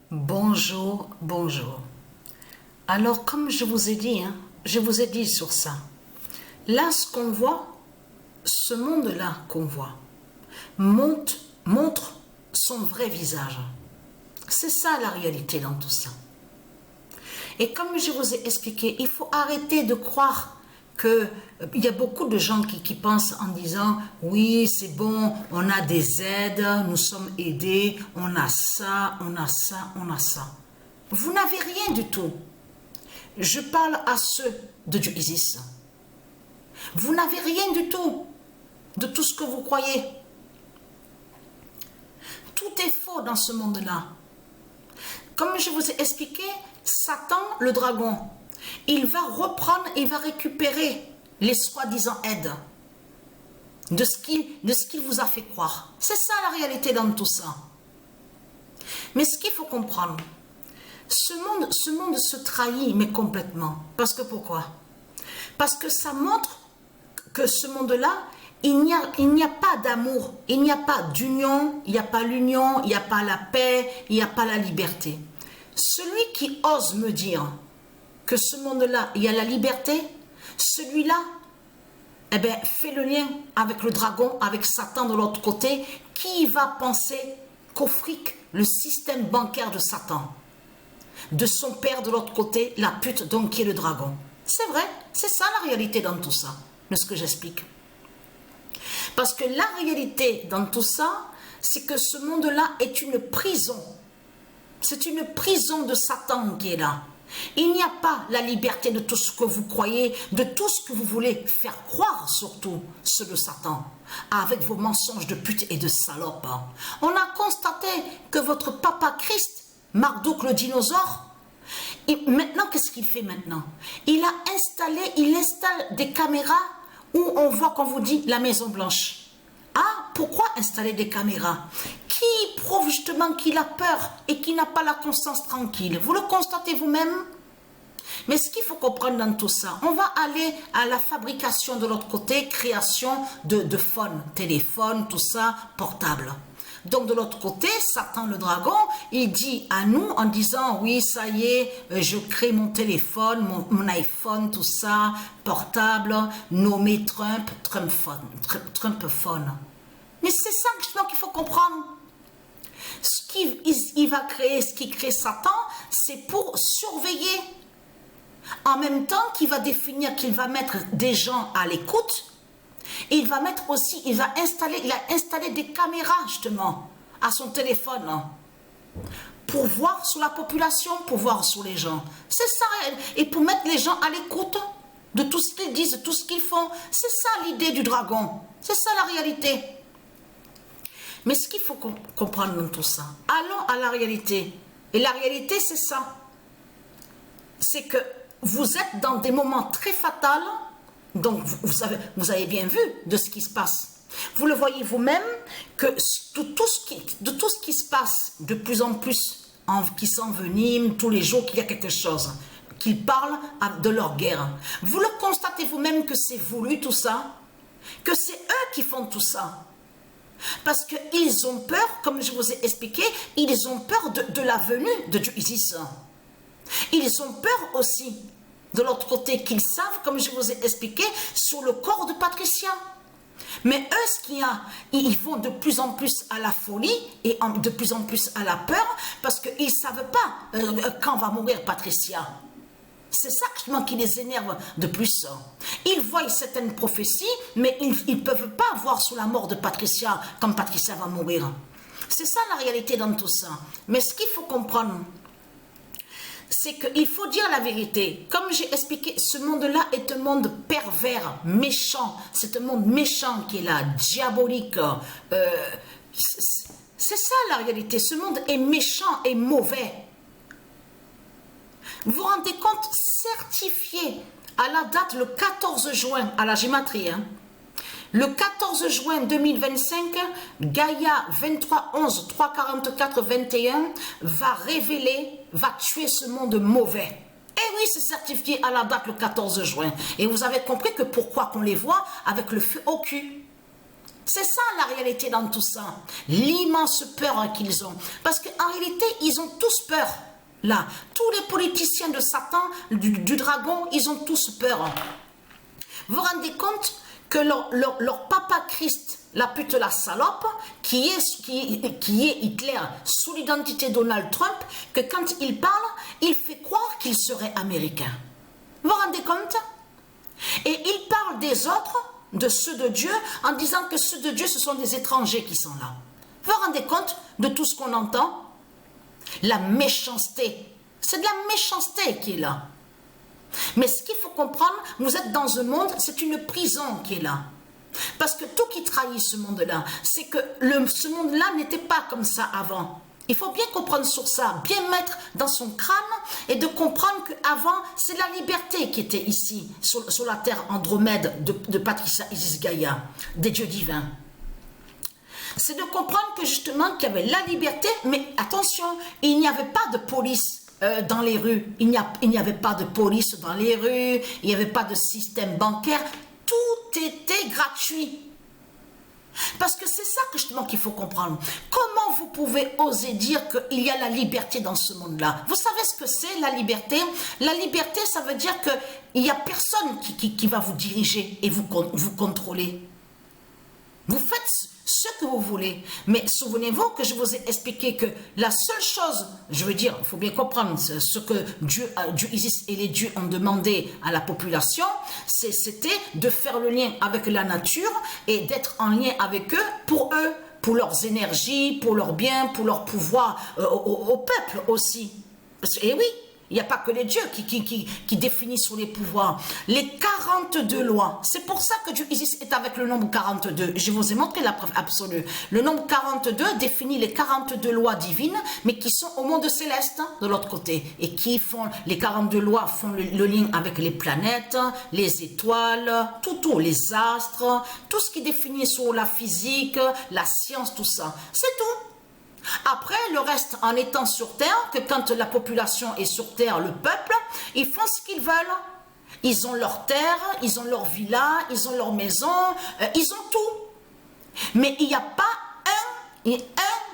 Bonjour, bonjour. Alors, comme je vous ai dit, je vous ai dit sur ça. Là, ce qu'on voit, ce monde-là qu'on voit, montre son vrai visage. C'est ça la réalité dans tout ça. Et comme je vous ai expliqué, il faut arrêter de croire qu'il y a beaucoup de gens qui pensent en disant « Oui, c'est bon, on a des aides, nous sommes aidés, on a ça, on a ça, on a ça. » Vous n'avez rien du tout. Je parle à ceux de Dieu Isis. Vous n'avez rien du tout de tout ce que vous croyez. Tout est faux dans ce monde-là. Comme je vous ai expliqué, Satan, le dragon, il va reprendre, il va récupérer les soi-disant aides de ce qu'il vous a fait croire. C'est ça la réalité dans tout ça. Mais ce qu'il faut comprendre, ce monde se trahit, mais complètement. Parce que pourquoi? Parce que ça montre que ce monde-là, il n'y a pas d'amour, il n'y a pas d'union, il n'y a pas l'union, il n'y a pas la paix, il n'y a pas la liberté. Celui qui ose me dire que ce monde-là, il y a la liberté, celui-là, eh bien, fait le lien avec le dragon, avec Satan de l'autre côté, qui va penser qu'au fric, le système bancaire de Satan, de son père de l'autre côté, la pute donc qui est le dragon. C'est vrai, c'est ça la réalité dans tout ça, de ce que j'explique. Parce que la réalité dans tout ça, c'est que ce monde-là est une prison. C'est une prison de Satan qui est là. Il n'y a pas la liberté de tout ce que vous croyez, de tout ce que vous voulez faire croire, surtout ceux de Satan, avec vos mensonges de pute et de salope. On a constaté que votre papa Christ, Marduk le dinosaure, et maintenant, qu'est-ce qu'il fait maintenant? Il installe des caméras où on voit, qu'on vous dit, la Maison Blanche. Ah, pourquoi installer des caméras? Qui prouve justement qu'il a peur et qu'il n'a pas la conscience tranquille? Vous le constatez vous-même? Mais ce qu'il faut comprendre dans tout ça, on va aller à la fabrication de l'autre côté, création de phones, téléphones, tout ça, portable. Donc de l'autre côté, Satan le dragon, il dit à nous en disant, oui, ça y est, je crée mon téléphone, mon iPhone, tout ça, portable, nommé Trumpphone. Mais c'est ça justement qu'il faut comprendre. Ce qu'il va créer, ce qu'il crée Satan, c'est pour surveiller. En même temps qu'il va définir qu'il va mettre des gens à l'écoute, il va mettre aussi, il a installé des caméras justement à son téléphone pour voir sur la population, pour voir sur les gens. C'est ça, et pour mettre les gens à l'écoute de tout ce qu'ils disent, de tout ce qu'ils font. C'est ça l'idée du dragon. C'est ça la réalité. Mais ce qu'il faut comprendre dans tout ça, allons à la réalité. Et la réalité, c'est ça. C'est que vous êtes dans des moments très fatals. Donc, vous avez bien vu de ce qui se passe. Vous le voyez vous-même que de tout ce qui se passe de plus en plus, qui s'envenime tous les jours, qu'il y a quelque chose, qu'ils parlent de leur guerre. Vous le constatez vous-même que c'est voulu tout ça, que c'est eux qui font tout ça. Parce qu'ils ont peur, comme je vous ai expliqué, ils ont peur de la venue de Dieu Isis. Ils ont peur aussi, de l'autre côté, qu'ils savent, comme je vous ai expliqué, sur le corps de Patricia. Mais eux, ce qu'il y a, ils vont de plus en plus à la folie et de plus en plus à la peur, parce qu'ils ne savent pas quand va mourir Patricia. C'est ça justement qui les énerve de plus. Ils voient certaines prophéties, mais ils ne peuvent pas voir sur la mort de Patricia quand Patricia va mourir. C'est ça la réalité dans tout ça. Mais ce qu'il faut comprendre, c'est qu'il faut dire la vérité. Comme j'ai expliqué, ce monde-là est un monde pervers, méchant. C'est un monde méchant qui est là, diabolique. C'est ça la réalité. Ce monde est méchant et mauvais. Vous vous rendez compte, certifié à la date le 14 juin, à la gématrie, le 14 juin 2025, Gaïa 23 11 344 21 va révéler, va tuer ce monde mauvais. Et oui, c'est certifié à la date le 14 juin. Et vous avez compris que pourquoi qu'on les voit avec le feu au cul. C'est ça la réalité dans tout ça. L'immense peur qu'ils ont. Parce qu'en réalité, ils ont tous peur. Là, tous les politiciens de Satan, du dragon, ils ont tous peur. Vous vous rendez compte que leur papa Christ, la pute, la salope, qui est Hitler sous l'identité Donald Trump, que quand il parle, il fait croire qu'il serait américain. Vous vous rendez compte? Et il parle des autres, de ceux de Dieu, en disant que ceux de Dieu, ce sont des étrangers qui sont là. Vous vous rendez compte de tout ce qu'on entend? La méchanceté. C'est de la méchanceté qui est là. Mais ce qu'il faut comprendre, vous êtes dans un monde, c'est une prison qui est là. Parce que tout qui trahit ce monde-là, c'est que ce monde-là n'était pas comme ça avant. Il faut bien comprendre sur ça, bien mettre dans son crâne et de comprendre qu'avant, c'est la liberté qui était ici, sur la terre Andromède de Patricia Isis Gaïa, des dieux divins. C'est de comprendre que justement, qu'il y avait la liberté, mais attention, il n'y avait pas de police dans les rues. Il n'y avait pas de police dans les rues, il n'y avait pas de système bancaire. Tout était gratuit. Parce que c'est ça que justement qu'il faut comprendre. Comment vous pouvez oser dire qu'il y a la liberté dans ce monde-là? Vous savez ce que c'est la liberté? La liberté, ça veut dire qu'il n'y a personne qui va vous diriger et vous contrôler. Vous faites ce que vous voulez. Mais souvenez-vous que je vous ai expliqué que la seule chose, je veux dire, il faut bien comprendre ce que Dieu Isis et les dieux ont demandé à la population, c'était de faire le lien avec la nature et d'être en lien avec eux, pour leurs énergies, pour leurs biens, pour leur pouvoir, au peuple aussi. Et oui, il n'y a pas que les dieux qui définissent sur les pouvoirs. Les 42 lois, c'est pour ça que Dieu Isis est avec le nombre 42. Je vous ai montré la preuve absolue. Le nombre 42 définit les 42 lois divines, mais qui sont au monde céleste, de l'autre côté. Et qui font, les 42 lois font le lien avec les planètes, les étoiles, tout, les astres, tout ce qui définit sur la physique, la science, tout ça. C'est tout. Après, le reste, en étant sur Terre, que quand la population est sur Terre, le peuple, ils font ce qu'ils veulent. Ils ont leur terre, ils ont leur villa, ils ont leur maison, ils ont tout. Mais il n'y a pas un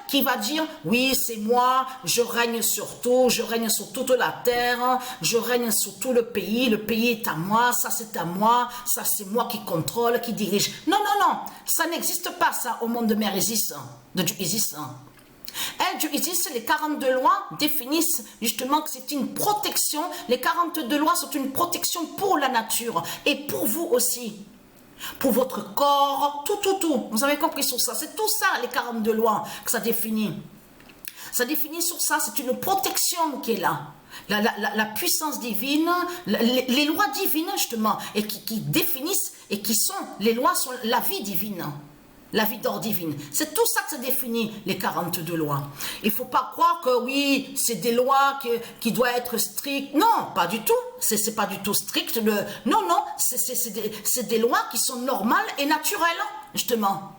qui va dire, oui, c'est moi, je règne sur tout, je règne sur toute la terre, je règne sur tout le pays est à moi, ça c'est à moi, ça c'est moi qui contrôle, qui dirige. Non, non, non, ça n'existe pas ça au monde de Mère Isis, de Dieu Isis. Elle, Dieu Isis, les 42 lois définissent justement que c'est une protection. Les 42 lois sont une protection pour la nature et pour vous aussi. Pour votre corps, tout. Vous avez compris sur ça. C'est tout ça, les 42 lois, que ça définit. Ça définit sur ça, c'est une protection qui est là. La puissance divine, les lois divines justement, et qui définissent et qui sont, les lois sont la vie divine. La vie d'or divine. C'est tout ça que ça définit, les 42 lois. Il ne faut pas croire que oui, c'est des lois qui doivent être strictes. Non, pas du tout. C'est pas du tout strict. Non, c'est des lois qui sont normales et naturelles, justement.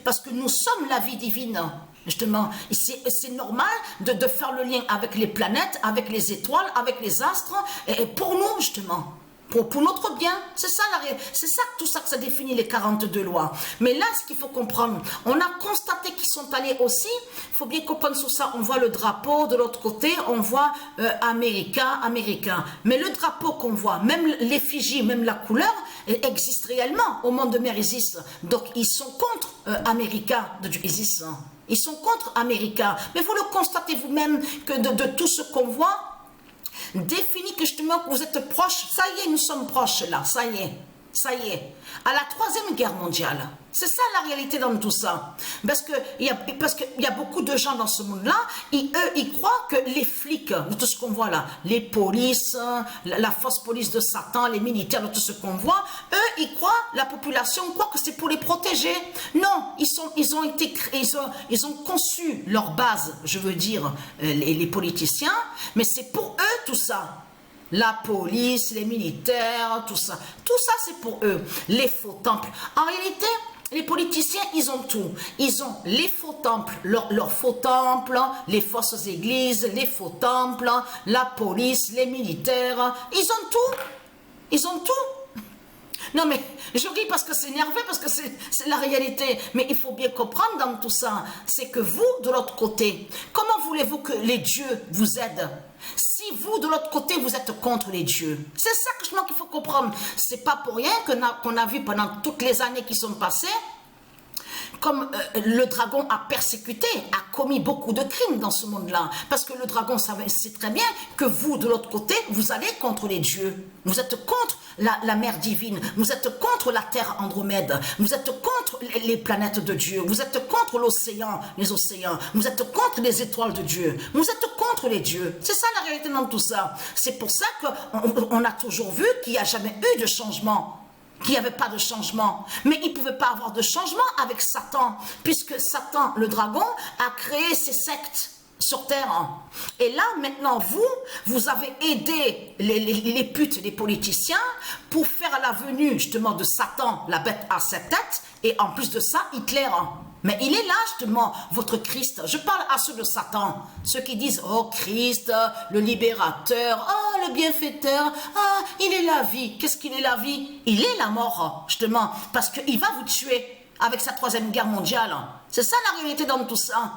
Parce que nous sommes la vie divine, justement. C'est normal de faire le lien avec les planètes, avec les étoiles, avec les astres, et pour nous, justement. Pour notre bien, c'est ça tout ça que ça définit les 42 lois. Mais là, ce qu'il faut comprendre, on a constaté qu'ils sont allés aussi, il faut bien comprendre sur ça, on voit le drapeau, de l'autre côté, on voit américain. Mais le drapeau qu'on voit, même l'effigie, même la couleur, existe réellement au monde de Mère Isis. Donc, ils sont contre Américain de Dieu Isis. Ils sont contre Américain. Mais vous le constatez vous-même que de tout ce qu'on voit, définit que justement que vous êtes proches, ça y est, nous sommes proches là, ça y est, à la 3e guerre mondiale. C'est ça la réalité dans tout ça. Parce qu'il y a beaucoup de gens dans ce monde-là, eux, ils croient que les flics, de tout ce qu'on voit là, les polices, la fausse police de Satan, les militaires, de tout ce qu'on voit, eux, ils croient, la population croit que c'est pour les protéger. Non, ils ont conçu leur base, je veux dire, les politiciens, mais c'est pour eux tout ça. La police, les militaires, tout ça c'est pour eux. Les faux temples. En réalité, les politiciens, ils ont tout. Ils ont les faux temples, leurs faux temples, les fausses églises, les faux temples, la police, les militaires. Ils ont tout. Ils ont tout. Non mais je ris parce que c'est nerveux, parce que c'est la réalité. Mais il faut bien comprendre dans tout ça, c'est que vous, de l'autre côté, comment voulez-vous que les dieux vous aident si vous, de l'autre côté, vous êtes contre les dieux? C'est ça que je pense qu'il faut comprendre. C'est pas pour rien qu'on a vu pendant toutes les années qui sont passées, comme le dragon a persécuté, a commis beaucoup de crimes dans ce monde-là. Parce que le dragon sait très bien que vous, de l'autre côté, vous allez contre les dieux. Vous êtes contre la mer divine. Vous êtes contre la terre Andromède. Vous êtes contre les planètes de Dieu. Vous êtes contre l'océan, les océans. Vous êtes contre les étoiles de Dieu. Vous êtes contre les dieux. C'est ça la réalité dans tout ça. C'est pour ça qu'on a toujours vu qu'il n'y a jamais eu de changement. Qu'il n'y avait pas de changement. Mais il ne pouvait pas avoir de changement avec Satan, puisque Satan, le dragon, a créé ses sectes sur terre. Et là, maintenant, vous avez aidé les putes, les politiciens, pour faire la venue, justement, de Satan, la bête à 7 têtes, et en plus de ça, Hitler. Mais il est là, justement, votre Christ. Je parle à ceux de Satan, ceux qui disent, oh Christ, le libérateur, oh le bienfaiteur, ah, il est la vie. Qu'est-ce qu'il est la vie? Il est la mort, justement, parce qu'il va vous tuer avec sa 3e guerre mondiale. C'est ça la réalité dans tout ça.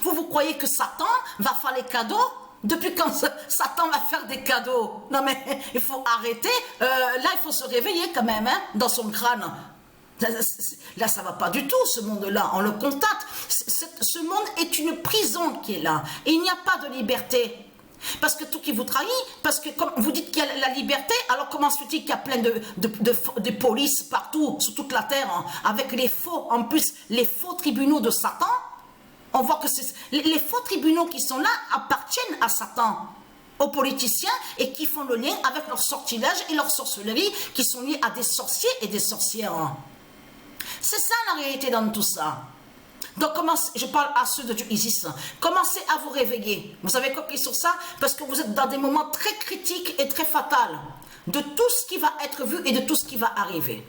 Vous croyez que Satan va faire les cadeaux? Depuis quand Satan va faire des cadeaux? Non mais, il faut arrêter, là il faut se réveiller quand même, hein, dans son crâne. Là, ça ne va pas du tout, ce monde-là. On le constate. Ce monde est une prison qui est là. Et il n'y a pas de liberté. Parce que tout qui vous trahit, parce que comme vous dites qu'il y a la liberté, alors comment se fait-il qu'il y a plein de polices partout, sur toute la terre, hein, avec les faux, en plus, les faux tribunaux de Satan? On voit que les faux tribunaux qui sont là appartiennent à Satan, aux politiciens, et qui font le lien avec leur sortilège et leur sorcellerie, qui sont liés à des sorciers et des sorcières. C'est ça la réalité dans tout ça. Donc, je parle à ceux de Dieu Isis, commencez à vous réveiller. Vous avez compris sur ça? Parce que vous êtes dans des moments très critiques et très fatals de tout ce qui va être vu et de tout ce qui va arriver.